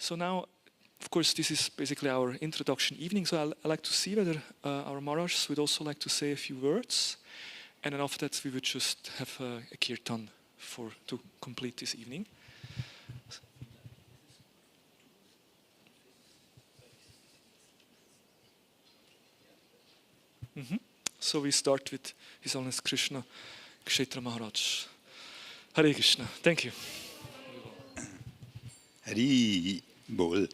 So now, of course, this is basically our introduction evening, so I'd like to see whether our Maharajs would also like to say a few words, and then after that we would just have a kirtan to complete this evening. So we start with His Holiness Krishna Kshetra Maharaj. Hare Krishna. Thank you. Hari Bol.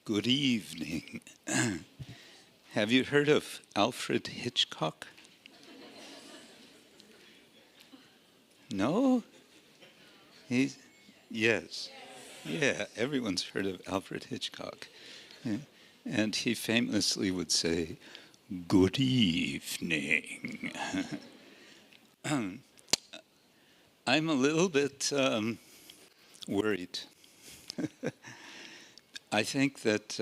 Good evening. Have you heard of Alfred Hitchcock? No? Yes. Yeah, everyone's heard of Alfred Hitchcock. Yeah. And he famously would say, "Good evening." I'm a little bit worried. I think that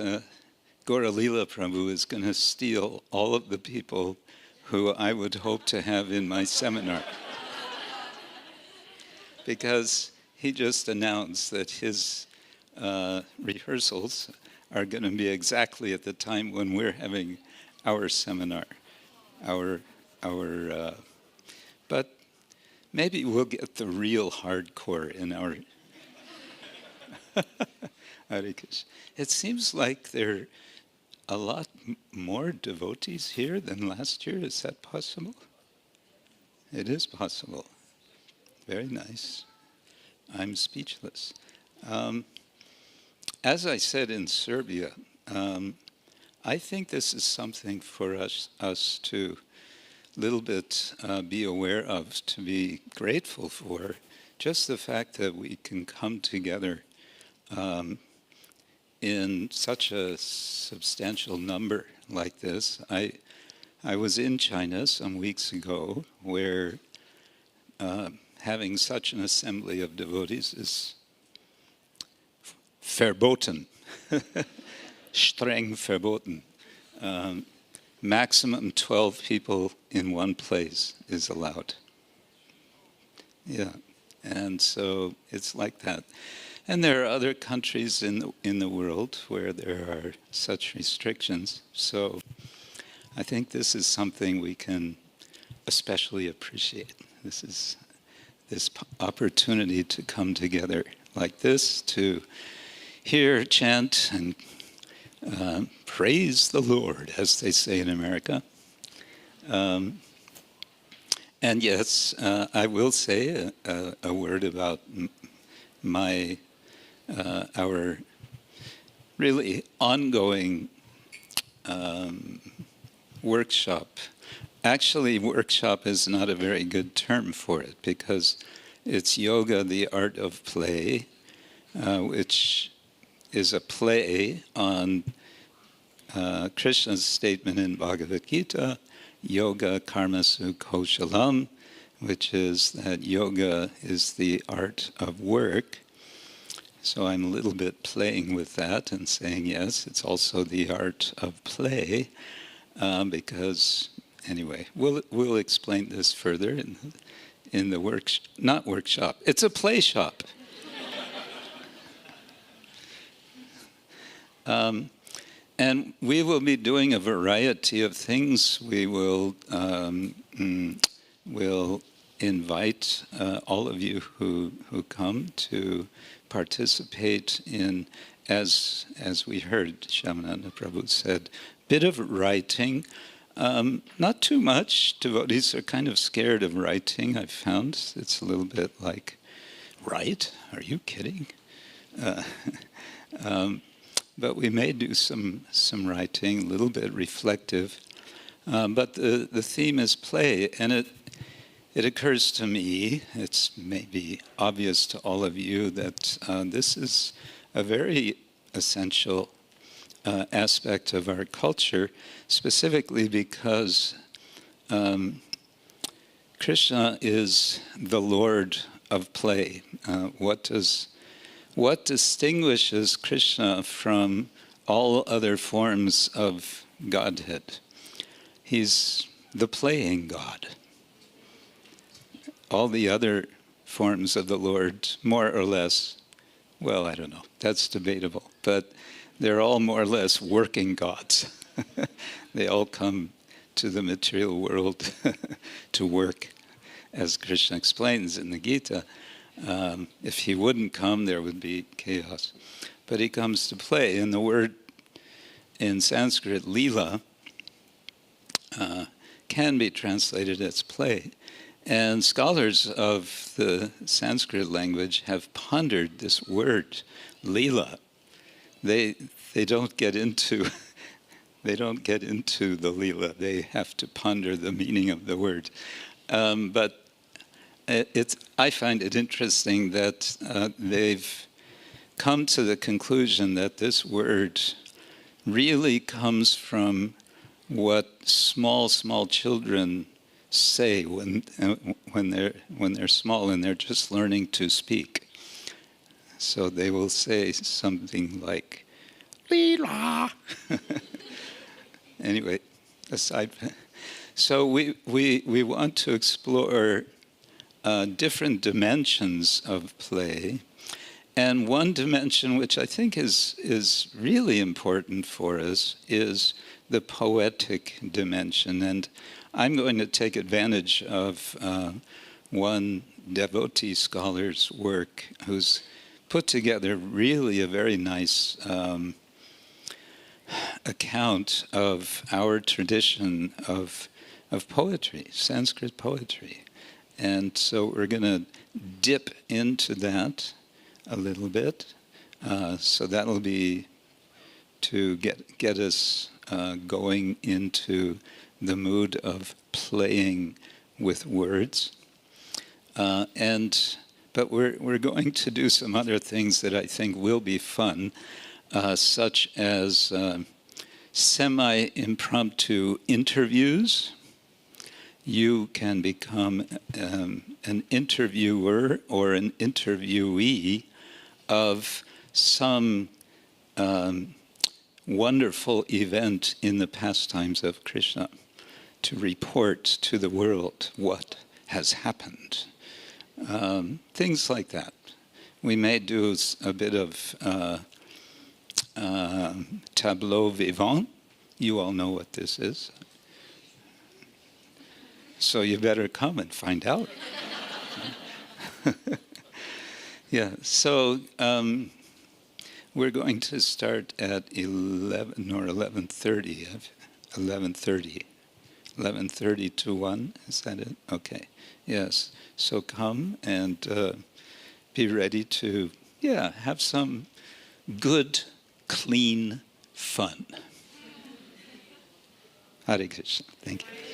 Gaura-lila Prabhu is going to steal all of the people who I would hope to have in my seminar. Because he just announced that his rehearsals are going to be exactly at the time when we're having our seminar. But maybe we'll get the real hardcore in our... It seems like there are a lot more devotees here than last year. Is that possible? It is possible. Very nice. I'm speechless. As I said in Serbia, I think this is something for us to little bit be aware of, to be grateful for. Just the fact that we can come together in such a substantial number like this. I was in China some weeks ago, where having such an assembly of devotees is verboten, streng verboten. Maximum 12 people in one place is allowed. Yeah, and so it's like that. And there are other countries in the world where there are such restrictions. So I think this is something we can especially appreciate. This opportunity to come together like this, to hear, chant, and praise the Lord, as they say in America. And yes, I will say a word about our really ongoing workshop. Actually, workshop is not a very good term for it, because it's Yoga, the Art of Play, which is a play on Krishna's statement in Bhagavad Gita, Yoga Karmasu Kaushalam, which is that yoga is the art of work. So I'm a little bit playing with that and saying, yes, it's also the art of play, because, anyway, we'll explain this further in the not workshop. It's a play shop. And we will be doing a variety of things. We will invite all of you who come to participate in, as we heard Shamananda Prabhu said, bit of writing. Not too much. Devotees are kind of scared of writing, I've found. It's a little bit like, write? Are you kidding? But we may do some writing, a little bit reflective. But the theme is play, and it occurs to me, it's maybe obvious to all of you, that this is a very essential aspect of our culture, specifically because Krishna is the Lord of play. What distinguishes Krishna from all other forms of Godhead? He's the playing God. All the other forms of the Lord, more or less, well, I don't know, that's debatable, but they're all more or less working gods. They all come to the material world to work, as Krishna explains in the Gita. If he wouldn't come, there would be chaos. But he comes to play, and the word in Sanskrit, lila, can be translated as play. And scholars of the Sanskrit language have pondered this word, lila. They don't get into the lila. They have to ponder the meaning of the word. But I find it interesting that they've come to the conclusion that this word really comes from what small children say when they're small and they're just learning to speak. So they will say something like "Leela." Anyway, aside. So we want to explore different dimensions of play. And one dimension which I think is really important for us is the poetic dimension. And I'm going to take advantage of one devotee scholar's work who's put together really a very nice account of our tradition of poetry, Sanskrit poetry. And so we're going to dip into that a little bit. So that'll be to get us going into the mood of playing with words. But we're going to do some other things that I think will be fun, such as semi-impromptu interviews. You can become an interviewer or an interviewee of some wonderful event in the pastimes of Krishna, to report to the world what has happened. Things like that. We may do a bit of tableau vivant. You all know what this is. So you better come and find out. Yeah, so we're going to start at 11 or 11:30. 11:30 to 1, is that it? Okay, yes. So come and be ready to, have some good, clean fun. Hare Krishna. Thank you.